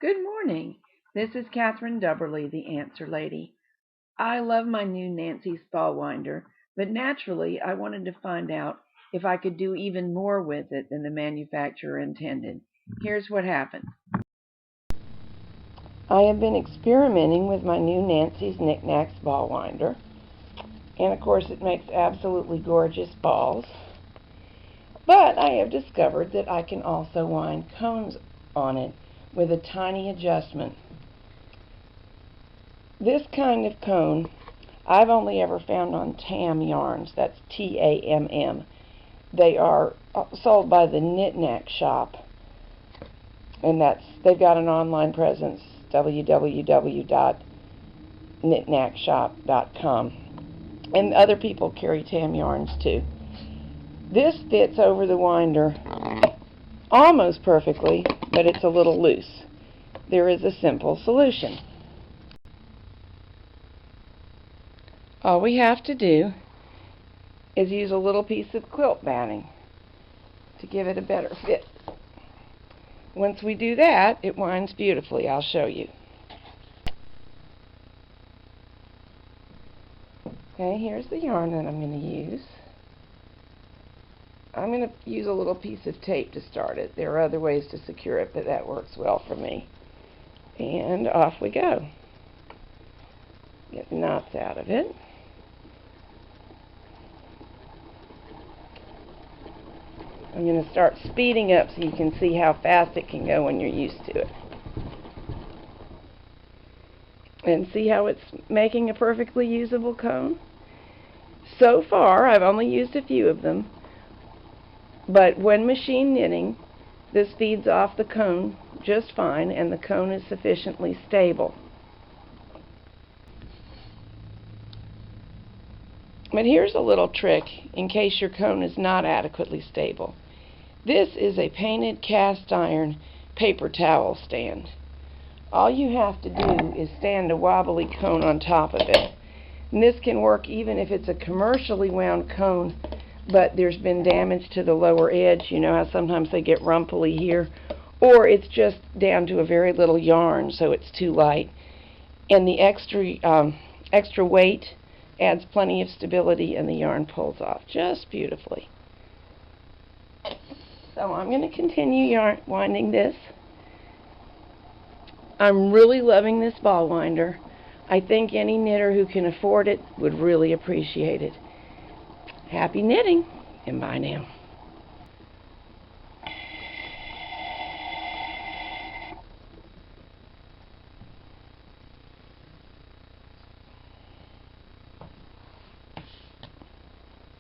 Good morning. This is Catherine Dubberly, the Answer Lady. I love my new Nancy's ball winder, but naturally I wanted to find out if I could do even more with it than the manufacturer intended. Here's what happened. I have been experimenting with my new Nancy's KnitKnacks ball winder, and of course it makes absolutely gorgeous balls. But I have discovered that I can also wind cones on it with a tiny adjustment. This kind of cone I've only ever found on Tam yarns. That's Tamm. They are sold by the KnitKnacks shop, and they've got an online presence, www.knitknackshop.com, and other people carry Tam yarns too. This fits over the winder almost perfectly, but it's a little loose. There is a simple solution. All we have to do is use a little piece of quilt batting to give it a better fit. Once we do that, it winds beautifully. I'll show you. Okay, here's the yarn that I'm going to use. I'm going to use a little piece of tape to start it. There are other ways to secure it, but that works well for me. And off we go. Get the knots out of it. I'm going to start speeding up so you can see how fast it can go when you're used to it. And see how it's making a perfectly usable cone? So far, I've only used a few of them, but when machine knitting, this feeds off the cone just fine, and the cone is sufficiently stable. But here's a little trick in case your cone is not adequately stable. This is a painted cast iron paper towel stand. All you have to do is stand a wobbly cone on top of it. And this can work even if it's a commercially wound cone, but there's been damage to the lower edge. You know how sometimes they get rumply here? Or it's just down to a very little yarn, so it's too light. And the extra weight adds plenty of stability, and the yarn pulls off just beautifully. So I'm going to continue winding this. I'm really loving this ball winder. I think any knitter who can afford it would really appreciate it. Happy knitting, and bye now.